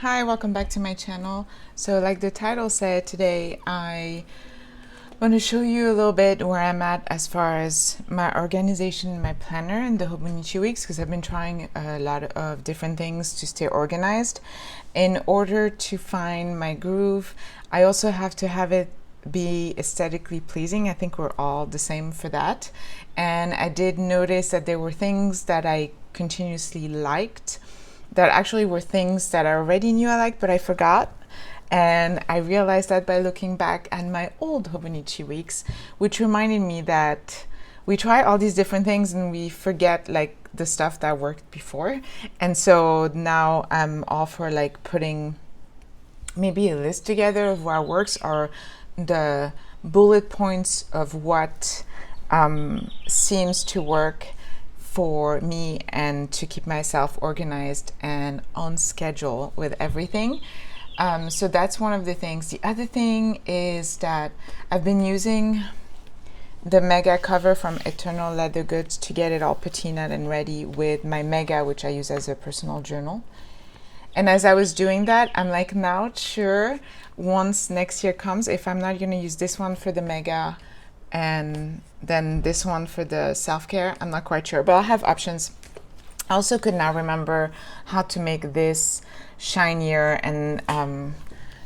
Hi, welcome back to my channel. So like the title said, today I want to show you a little bit where I'm at as far as my organization and my planner in the Hobonichi weeks, because I've been trying a lot of different things to stay organized. In order to find my groove, I also have to have it be aesthetically pleasing. I think we're all the same for that. And I did notice that there were things that I continuously liked that actually were things that I already knew I liked, but I forgot. And I realized that by looking back at my old Hobonichi weeks, which reminded me that we try all these different things and we forget like the stuff that worked before. And so now I'm all for like putting maybe a list together of what works, or the bullet points of what seems to work for me and to keep myself organized and on schedule with everything. So that's one of the things. The other thing is that I've been using the mega cover from Eternal Leather Goods to get it all patinaed and ready with my mega, which I use as a personal journal. And as I was doing that, I'm like not sure once next year comes if I'm not going to use this one for the mega and then this one for the self-care. I'm not quite sure, but I'll have options. I also could now remember how to make this shinier, and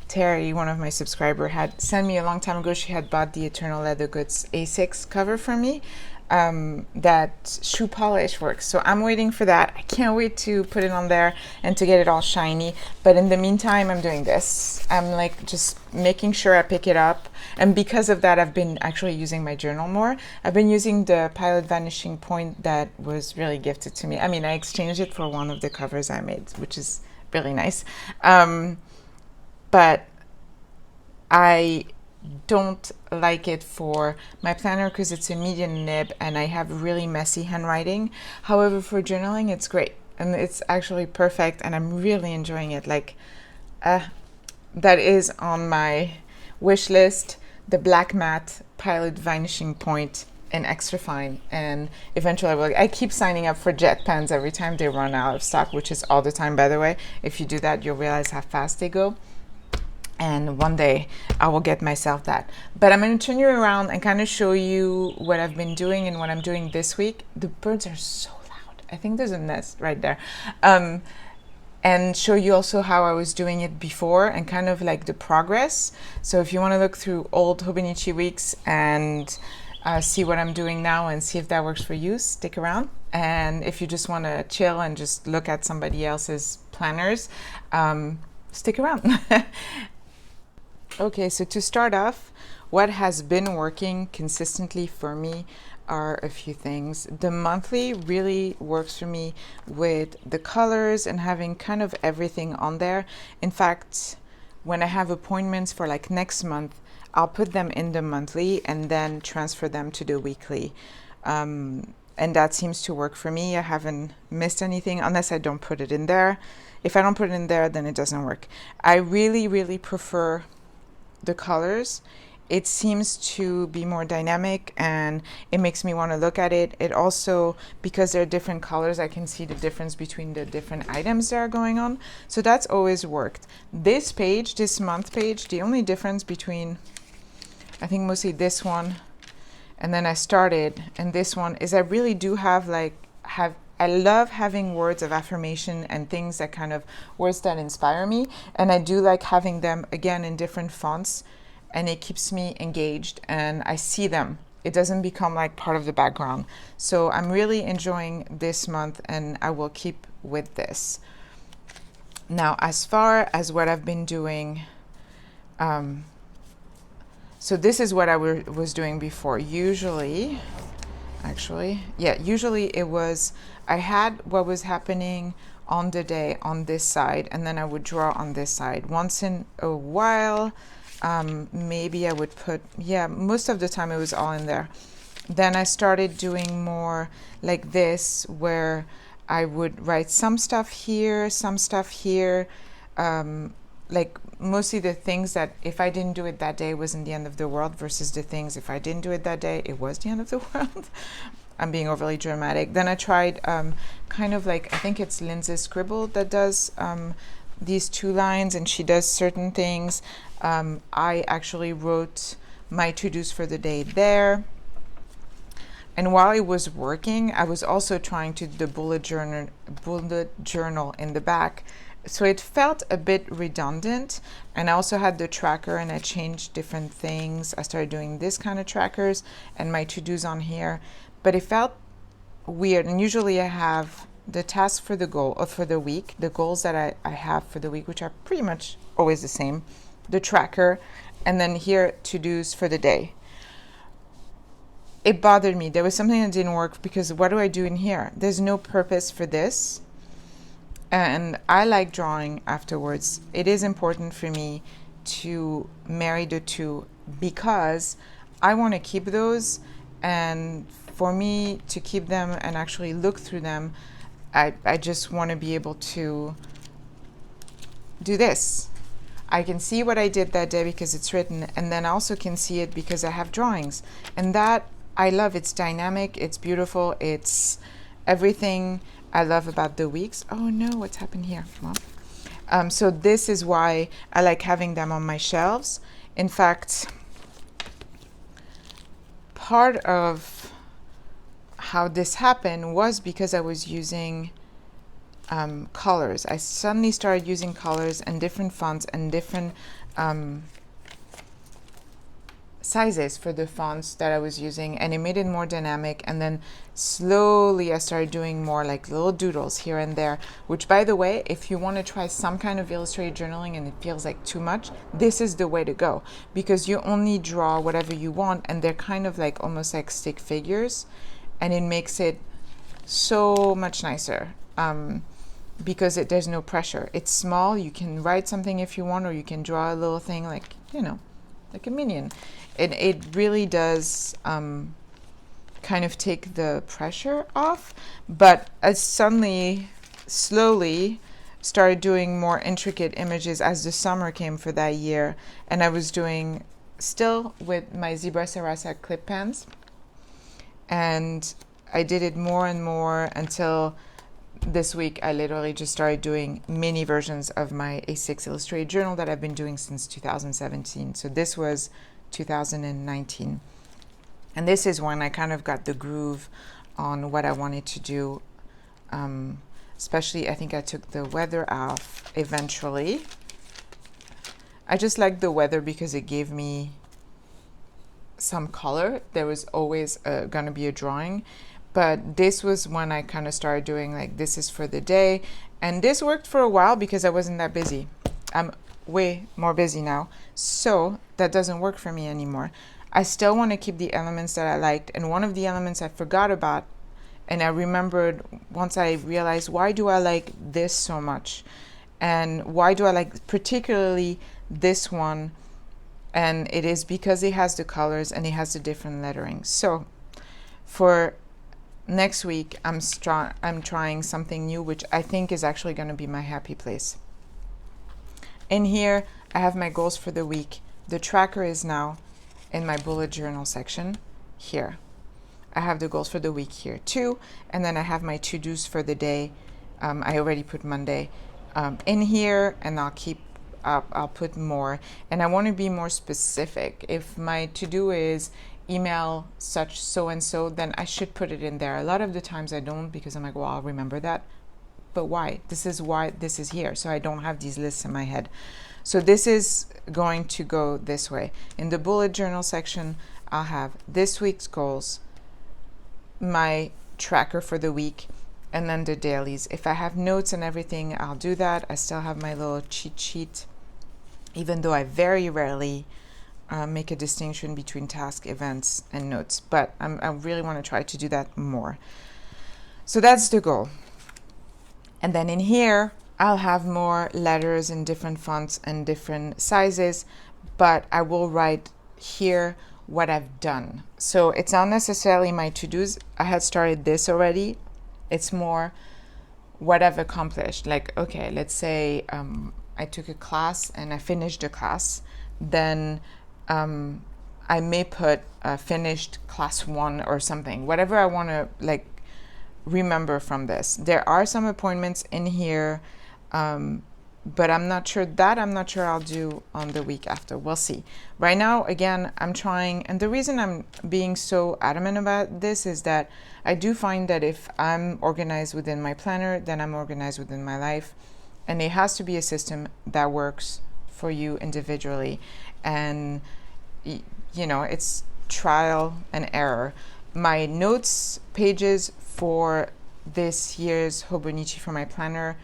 Terry, one of my subscribers, had sent me a long time ago. She had bought the Eternal Leather Goods A6 cover for me. That shoe polish works, so I'm waiting for that. I can't wait to put it on there and to get it all shiny. But in the meantime, I'm doing this. I'm like just making sure I pick it up, and because of that, I've been actually using my journal more. I've been using the Pilot Vanishing Point that was really gifted to me. I mean, I exchanged it for one of the covers I made, which is really nice. But I don't like it for my planner because it's a medium nib and I have really messy handwriting. However, for journaling, it's great and it's actually perfect, and I'm really enjoying it. Like, that is on my wish list, the black matte Pilot Vanishing Point in extra fine, and eventually I keep signing up for jet pens every time they run out of stock, which is all the time, by the way. If you do that, you'll realize how fast they go. And one day I will get myself that. But I'm going to turn you around and kind of show you what I've been doing and what I'm doing this week. The birds are so loud. I think there's a nest right there. And show you also how I was doing it before and kind of like the progress. So if you want to look through old Hobonichi weeks and see what I'm doing now and see if that works for you, stick around. And if you just want to chill and just look at somebody else's planners, stick around. Okay, so to start off, what has been working consistently for me are a few things. The monthly really works for me with the colors and having kind of everything on there. In fact, when I have appointments for like next month, I'll put them in the monthly and then transfer them to the weekly. And that seems to work for me. I haven't missed anything unless I don't put it in there. If I don't put it in there, then it doesn't work. I really, really prefer the colors. It seems to be more dynamic and it makes me want to look at it. It also, because there are different colors, I can see the difference between the different items that are going on. So that's always worked. This page, this month page, the only difference between, I think mostly this one and then I started and this one, is I really do have I love having words of affirmation and things that kind of words that inspire me. And I do like having them again in different fonts, and it keeps me engaged and I see them. It doesn't become like part of the background. So I'm really enjoying this month and I will keep with this. Now, as far as what I've been doing, so this is what I was doing before. Usually it was, I had what was happening on the day on this side, and then I would draw on this side. Once in a while, maybe I would put, most of the time it was all in there. Then I started doing more like this, where I would write some stuff here, like mostly the things that if I didn't do it that day wasn't the end of the world, versus the things if I didn't do it that day, it was the end of the world. I'm being overly dramatic. Then I tried kind of like, I think it's Lindsay Scribble that does these 2 lines and she does certain things. I actually wrote my to-dos for the day there. And while I was working, I was also trying to do the bullet journal in the back. So it felt a bit redundant. And I also had the tracker and I changed different things. I started doing this kind of trackers and my to-dos on here. But it felt weird. And usually I have the task for the goal or for the week, the goals that I have for the week, which are pretty much always the same, the tracker, and then here to-dos for the day. It bothered me. There was something that didn't work because what do I do in here? There's no purpose for this. And I like drawing afterwards. It is important for me to marry the two because I want to keep those. And for me to keep them and actually look through them, I just want to be able to do this. I can see what I did that day because it's written, and then I also can see it because I have drawings. And that I love. It's dynamic, it's beautiful, it's everything I love about the weeks. Oh no, what's happened here? Well, so this is why I like having them on my shelves. In fact, part of how this happened was because I was using colors. I suddenly started using colors and different fonts and different sizes for the fonts that I was using, and it made it more dynamic. And then slowly I started doing more like little doodles here and there, which, by the way, if you want to try some kind of illustrated journaling and it feels like too much, this is the way to go, because you only draw whatever you want and they're kind of like almost like stick figures, and it makes it so much nicer. Because there's no pressure. It's small. You can write something if you want, or you can draw a little thing like, like a minion. It really does kind of take the pressure off. But I suddenly, slowly started doing more intricate images as the summer came for that year. And I was doing still with my Zebra Sarasa clip pens. And I did it more and more until this week I literally just started doing mini versions of my A6 illustrated journal that I've been doing since 2017. So this was 2019. And this is when I kind of got the groove on what I wanted to do. Especially, I think I took the weather off eventually. I just like the weather because it gave me some color. There was always going to be a drawing. But this was when I kind of started doing like, this is for the day. And this worked for a while because I wasn't that busy. I'm way more busy now. So that doesn't work for me anymore. I still want to keep the elements that I liked. And one of the elements I forgot about, and I remembered once I realized, why do I like this so much? And why do I like particularly this one? And it is because it has the colors and it has the different lettering. So for next week, I'm trying something new, which I think is actually going to be my happy place. In here, I have my goals for the week. The tracker is now in my bullet journal section here. I have the goals for the week here too. And then I have my to-dos for the day. I already put Monday in here, and I'll put more. And I want to be more specific. If my to-do is email such so-and-so, then I should put it in there. A lot of the times I don't, because I'm like, well, I'll remember that. But why? This is why this is here. So I don't have these lists in my head. So this is going to go this way. In the bullet journal section, I'll have this week's goals, my tracker for the week, and then the dailies. If I have notes and everything, I'll do that. I still have my little cheat sheet, even though I very rarely make a distinction between task, events, and notes. But I really want to try to do that more. So that's the goal. And then in here, I'll have more letters in different fonts and different sizes, but I will write here what I've done. So it's not necessarily my to-dos. I had started this already. It's more what I've accomplished. Like, okay, let's say I took a class and I finished the class. Then I may put finished class 1 or something, whatever I want to remember from this. There are some appointments in here but I'm not sure I'll do on the week after. We'll see. Right now, again, I'm trying, and the reason I'm being so adamant about this is that I do find that if I'm organized within my planner, then I'm organized within my life, and it has to be a system that works for you individually. And it's trial and error. My notes pages for this year's Hobonichi for my planner,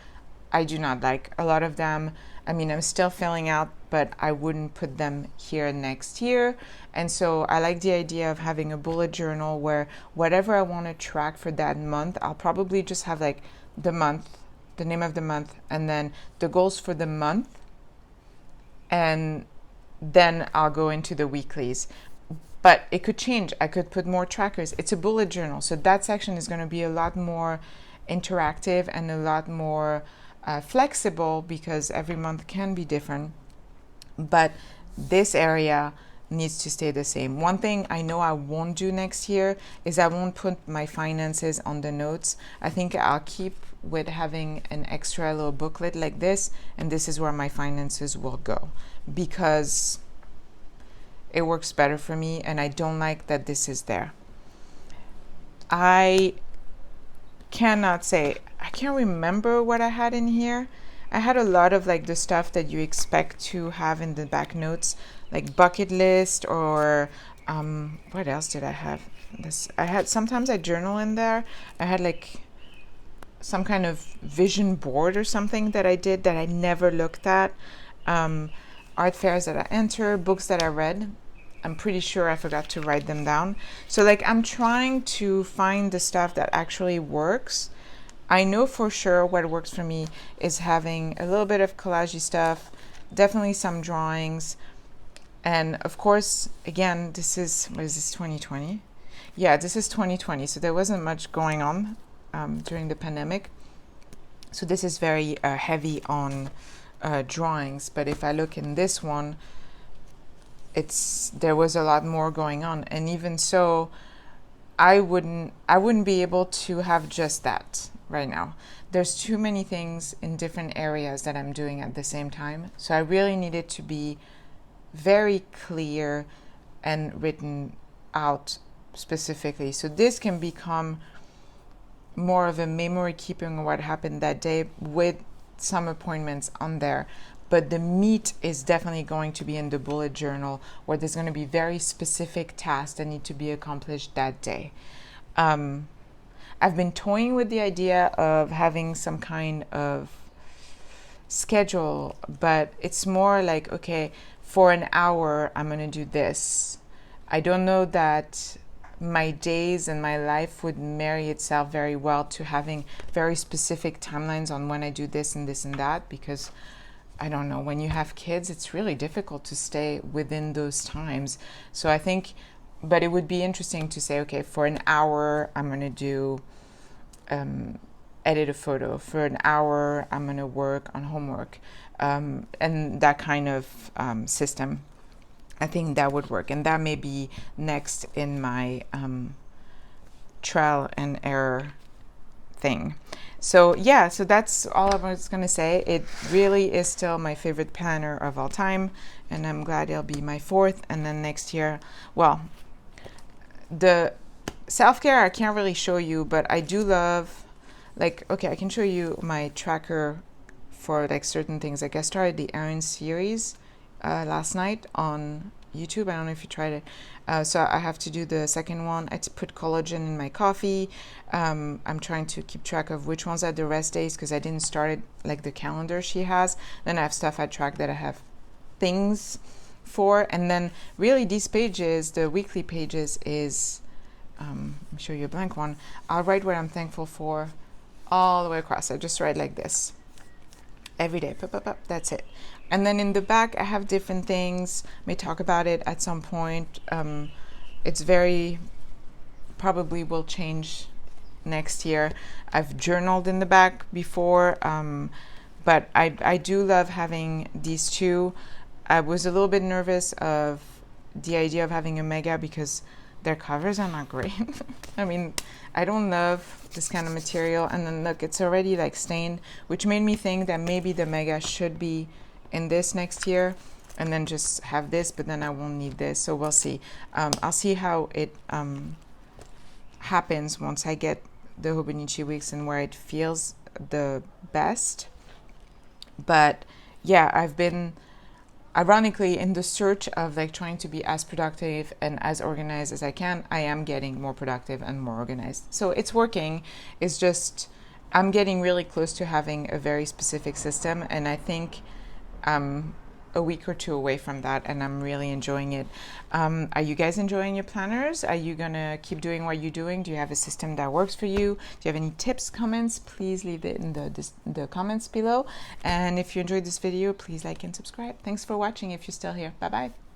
I do not like a lot of them. I mean, I'm still filling out, but I wouldn't put them here next year. And so I like the idea of having a bullet journal where whatever I want to track for that month, I'll probably just have like the month, the name of the month, and then the goals for the month. And then I'll go into the weeklies. But it could change. I could put more trackers. It's a bullet journal. So that section is going to be a lot more interactive and a lot more flexible because every month can be different. But this area needs to stay the same. One thing I know I won't do next year is I won't put my finances on the notes. I think I'll keep with having an extra little booklet like this, and this is where my finances will go because it works better for me, and I don't like that this is there. I can't remember what I had in here. I had a lot of like the stuff that you expect to have in the back notes, like bucket list or what else did I have? Sometimes I journal in there. I had like some kind of vision board or something that I did that I never looked at. Art fairs that I enter, books that I read. I'm pretty sure I forgot to write them down. So like I'm trying to find the stuff that actually works. I know for sure what works for me is having a little bit of collage stuff, definitely some drawings. And of course, again, this is 2020? Yeah, this is 2020. So there wasn't much going on during the pandemic. So this is very heavy on drawings. But if I look in this one, there was a lot more going on. And even so, I wouldn't be able to have just that right now. There's too many things in different areas that I'm doing at the same time. So I really need it to be very clear and written out specifically. So this can become more of a memory keeping of what happened that day with some appointments on there. But the meat is definitely going to be in the bullet journal where there's going to be very specific tasks that need to be accomplished that day. I've been toying with the idea of having some kind of schedule, but it's more like, okay, for an hour, I'm going to do this. I don't know that my days and my life would marry itself very well to having very specific timelines on when I do this and this and that, because I don't know, when you have kids, it's really difficult to stay within those times. So I think, but it would be interesting to say, okay, for an hour, I'm going to do edit a photo. For an hour, I'm going to work on homework, and that kind of system. I think that would work, and that may be next in my trial and error thing. So yeah, so that's all I was going to say. It really is still my favorite planner of all time, and I'm glad it'll be my fourth. And then next year, well, the self-care I can't really show you, but I do love, like, okay, I can show you my tracker for like certain things. Like I started the Erin series last night on YouTube. I don't know if you tried it. So I have to do the second one. I put collagen in my coffee. I'm trying to keep track of which ones are the rest days because I didn't start it like the calendar she has. Then I have stuff I track that I have things for. And then really these pages, the weekly pages is, let me show you a blank one. I'll write what I'm thankful for all the way across. I just write like this every day. That's it. And then in the back, I have different things. May talk about it at some point. It's very, probably will change next year. I've journaled in the back before, but I do love having these two. I was a little bit nervous of the idea of having a mega because their covers are not great. I mean, I don't love this kind of material. And then look, it's already like stained, which made me think that maybe the mega should be in this next year and then just have this, but then I won't need this. So we'll see. I'll see how it happens once I get the Hobonichi weeks and where it feels the best. But yeah, I've been ironically in the search of like trying to be as productive and as organized as I can. I am getting more productive and more organized, so it's working. It's just I'm getting really close to having a very specific system, and I think a week or two away from that, and I'm really enjoying it. Are you guys enjoying your planners? Are you gonna keep doing what you're doing? Do you have a system that works for you? Do you have any tips, comments? Please leave it in the comments below. And if you enjoyed this video, please like and subscribe. Thanks for watching if you're still here. Bye bye.